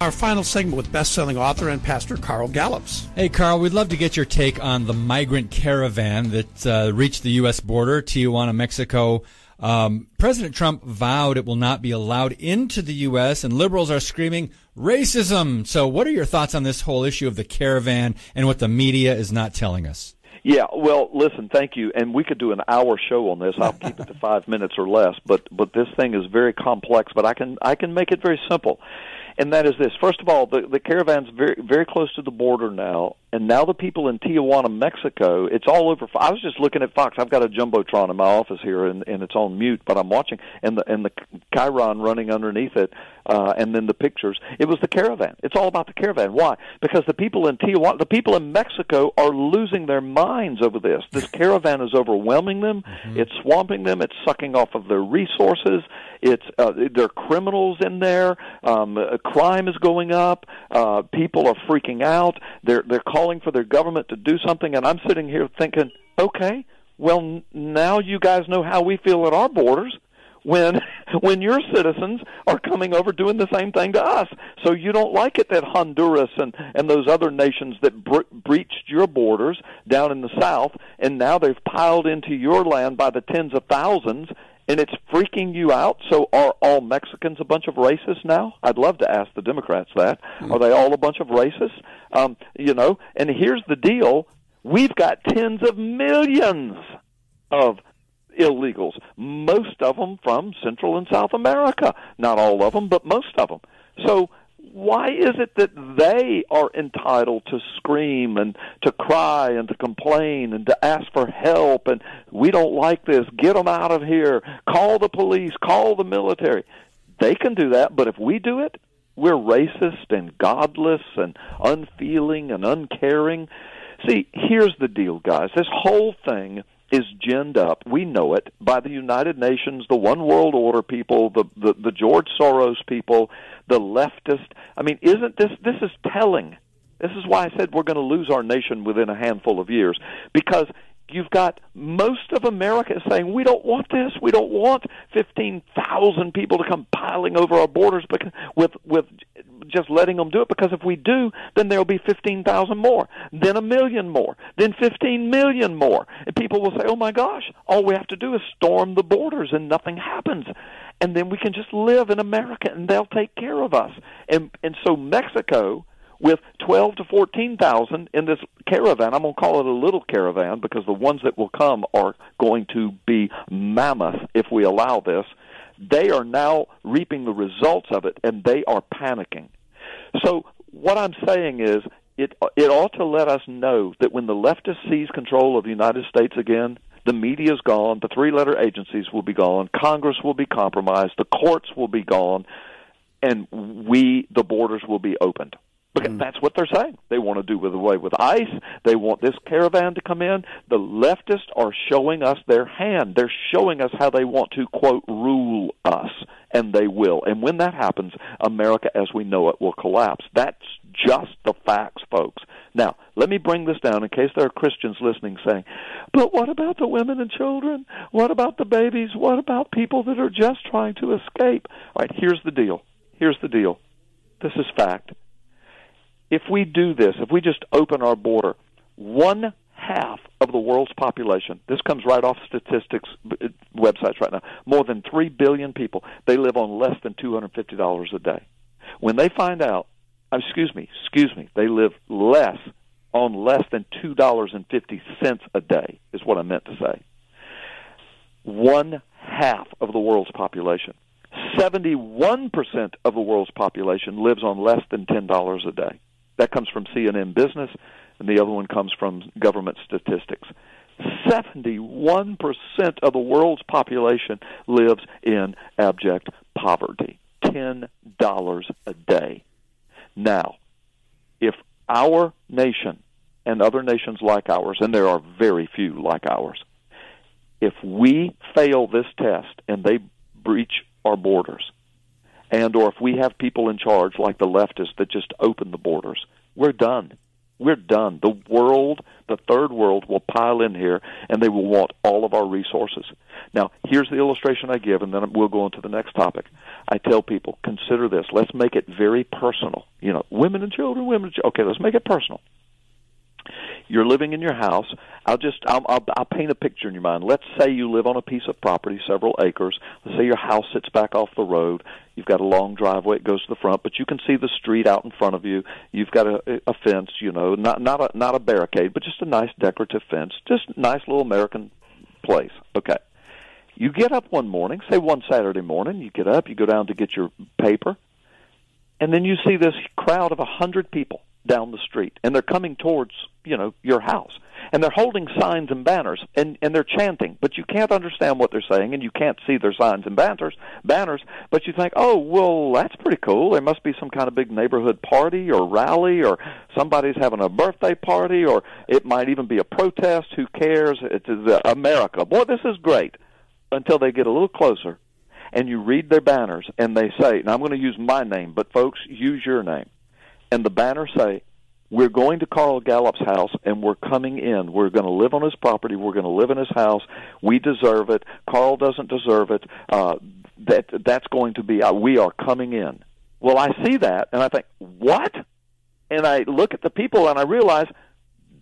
Our final segment with best-selling author and pastor Carl Gallups. Hey, Carl, we'd love to get your take on the migrant caravan that reached the U.S. border, Tijuana, Mexico. President Trump vowed it will not be allowed into the U.S., and liberals are screaming racism. So what are your thoughts on this whole issue of the caravan and what the media is not telling us? Yeah, well, listen, thank you, and we could do an hour show on this. I'll keep it to 5 minutes or less, but this thing is very complex, but I can make it very simple. And that is this. First of all, the caravan's very, very close to the border now, and now the people in Tijuana, Mexico, it's all over. I was just looking at Fox. I've got a Jumbotron in my office here, and it's on mute, but I'm watching, and the Caravan running underneath it, and then the pictures. It was the caravan. It's all about the caravan. Why? Because the people in Tijuana, the people in Mexico are losing their minds over this. This caravan is overwhelming them. Mm-hmm. It's swamping them. It's sucking off of their resources. It's there are criminals in there. Crime is going up. People are freaking out. They're calling for their government to do something, and I'm sitting here thinking, okay, well, now you guys know how we feel at our borders when your citizens are coming over doing the same thing to us. So you don't like it that Honduras and those other nations that breached your borders down in the south, and now they've piled into your land by the tens of thousands, and it's freaking you out. So are all Mexicans a bunch of racists now? I'd love to ask the Democrats that. Are they all a bunch of racists? And here's the deal. We've got tens of millions of illegals, most of them from Central and South America. Not all of them, but most of them. So why is it that they are entitled to scream and to cry and to complain and to ask for help, and we don't like this, get them out of here, call the police, call the military? They can do that, but if we do it, we're racist and godless and unfeeling and uncaring. See, here's the deal, guys. This whole thing is ginned up, we know it, by the United Nations, the One World Order people, the George Soros people, the leftist. I mean, isn't this is telling. This is why I said we're going to lose our nation within a handful of years, because you've got most of America saying, we don't want this. We don't want 15,000 people to come piling over our borders because, with just letting them do it, because if we do, then there'll be 15,000 more, then 1 million more, then 15 million more. And people will say, oh, my gosh, all we have to do is storm the borders and nothing happens. And then we can just live in America and they'll take care of us. And so Mexico, with 12 to 14,000 in this caravan, I'm going to call it a little caravan because the ones that will come are going to be mammoth if we allow this. They are now reaping the results of it, and they are panicking. So what I'm saying is it ought to let us know that when the leftist seize control of the United States again, the media's gone, the three-letter agencies will be gone, Congress will be compromised, the courts will be gone, and the borders will be opened. Because that's what they're saying. They want to do away with ICE. They want this caravan to come in. The leftists are showing us their hand. They're showing us how they want to, quote, rule us, and they will. And when that happens, America as we know it will collapse. That's just the facts, folks. Now, let me bring this down in case there are Christians listening saying, but what about the women and children? What about the babies? What about people that are just trying to escape? All right, here's the deal. Here's the deal. This is fact. If we do this, if we just open our border, 1/2 of the world's population, this comes right off statistics websites right now, more than 3 billion people, they live on less than $250 a day. When they find out, excuse me, they live on less than $2.50 a day is what I meant to say. 1/2 of the world's population. 71% of the world's population lives on less than $10 a day. That comes from CNN Business, and the other one comes from government statistics. 71% of the world's population lives in abject poverty. $10 a day. Now, if our nation and other nations like ours, and there are very few like ours, if we fail this test and they breach our borders, and or if we have people in charge like the leftists that just open the borders, we're done. We're done. The world, the third world, will pile in here, and they will want all of our resources. Now, here's the illustration I give, and then we'll go on to the next topic. I tell people, consider this. Let's make it very personal. You know, women and children, okay, let's make it personal. You're living in your house. I'll paint a picture in your mind. Let's say you live on a piece of property, several acres. Let's say your house sits back off the road. You've got a long driveway. It goes to the front, but you can see the street out in front of you. You've got a fence, you know, not a barricade, but just a nice decorative fence. Just a nice little American place. Okay. You get up one morning, say one Saturday morning. You get up, you go down to get your paper, and then you see this crowd of 100 people down the street, and they're coming towards, you know, your house, and they're holding signs and banners, and they're chanting, but you can't understand what they're saying, and you can't see their signs and banners, but you think, oh, well, that's pretty cool. There must be some kind of big neighborhood party or rally, or somebody's having a birthday party, or it might even be a protest. Who cares? It's America. Boy, this is great, until they get a little closer, and you read their banners, and they say, and I'm going to use my name, but folks, use your name. And the banners say, we're going to Carl Gallup's house, and we're coming in. We're going to live on his property. We're going to live in his house. We deserve it. Carl doesn't deserve it. That's going to be, we are coming in. Well, I see that, and I think, what? And I look at the people, and I realize,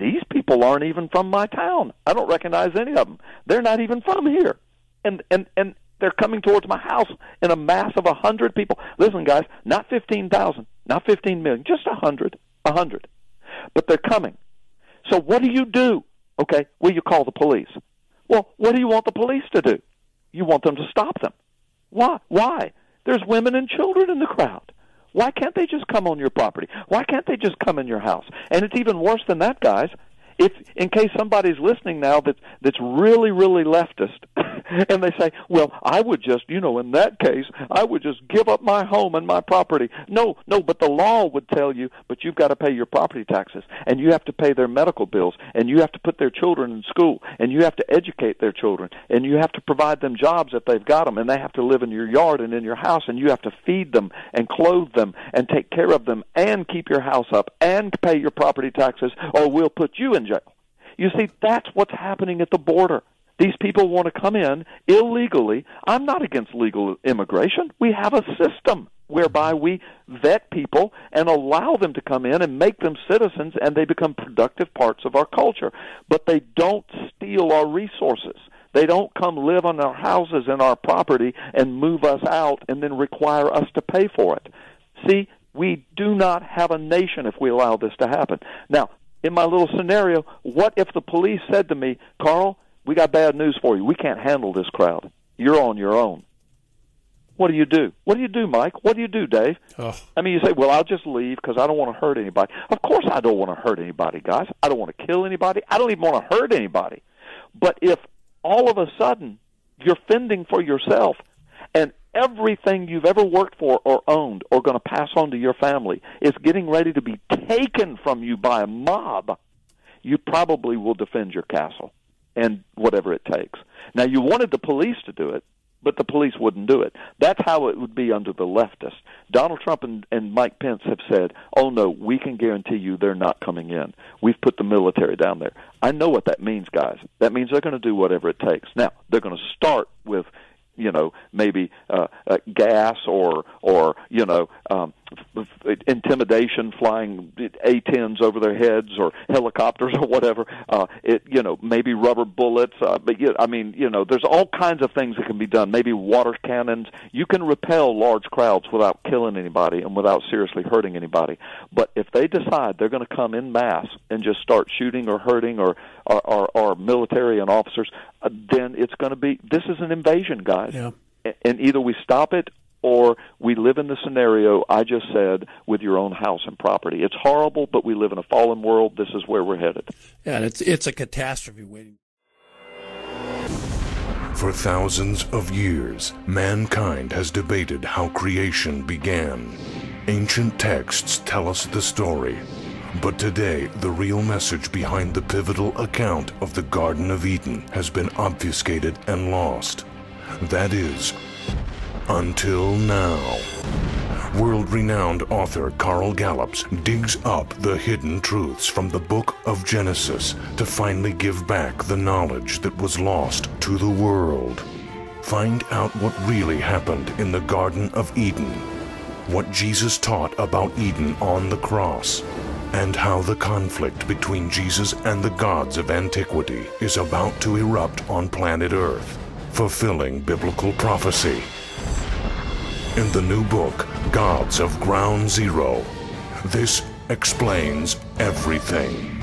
these people aren't even from my town. I don't recognize any of them. They're not even from here. And they're coming towards my house in a mass of 100 people. Listen, guys, not 15,000, not 15 million, just 100. But they're coming. So what do you do? Okay, well, you call the police. Well, what do you want the police to do? You want them to stop them. Why? There's women and children in the crowd. Why can't they just come on your property? Why can't they just come in your house? And it's even worse than that, guys. If, in case somebody's listening now that's really, really leftist, and they say, well, I would just, you know, in that case, I would just give up my home and my property. No, but the law would tell you, but you've got to pay your property taxes, and you have to pay their medical bills, and you have to put their children in school, and you have to educate their children, and you have to provide them jobs if they've got them, and they have to live in your yard and in your house, and you have to feed them and clothe them and take care of them and keep your house up and pay your property taxes, or we'll put you in jail. You see, that's what's happening at the border. These people want to come in illegally. I'm not against legal immigration. We have a system whereby we vet people and allow them to come in and make them citizens, and they become productive parts of our culture. But they don't steal our resources. They don't come live on our houses and our property and move us out and then require us to pay for it. See, we do not have a nation if we allow this to happen. Now, in my little scenario, what if the police said to me, Carl, we got bad news for you. We can't handle this crowd. You're on your own. What do you do? What do you do, Mike? What do you do, Dave? Oh. I mean, you say, well, I'll just leave because I don't want to hurt anybody. Of course I don't want to hurt anybody, guys. I don't want to kill anybody. I don't even want to hurt anybody. But if all of a sudden you're fending for yourself and everything you've ever worked for or owned or going to pass on to your family is getting ready to be taken from you by a mob, you probably will defend your castle and whatever it takes. Now, you wanted the police to do it, but the police wouldn't do it. That's how it would be under the leftists. Donald Trump and Mike Pence have said, oh, no, we can guarantee you they're not coming in. We've put the military down there. I know what that means, guys. That means they're going to do whatever it takes. Now, they're going to start with, you know, maybe gas or you know, intimidation, flying A-10s over their heads or helicopters or whatever. You know, maybe rubber bullets. But I mean, you know, there's all kinds of things that can be done. Maybe water cannons. You can repel large crowds without killing anybody and without seriously hurting anybody. But if they decide they're going to come in mass and just start shooting or hurting or military and officers, then it's going to be, this is an invasion, guys. Yeah. And either we stop it or we live in the scenario I just said with your own house and property. It's horrible, but we live in a fallen world. This is where we're headed. Yeah, and it's a catastrophe waiting. For thousands of years, mankind has debated how creation began. Ancient texts tell us the story. But today, the real message behind the pivotal account of the Garden of Eden has been obfuscated and lost. That is, until now. World-renowned author Carl Gallups digs up the hidden truths from the book of Genesis to finally give back the knowledge that was lost to the world. Find out what really happened in the Garden of Eden, what Jesus taught about Eden on the cross, and how the conflict between Jesus and the gods of antiquity is about to erupt on planet Earth, fulfilling biblical prophecy. In the new book, Gods of Ground Zero, this explains everything.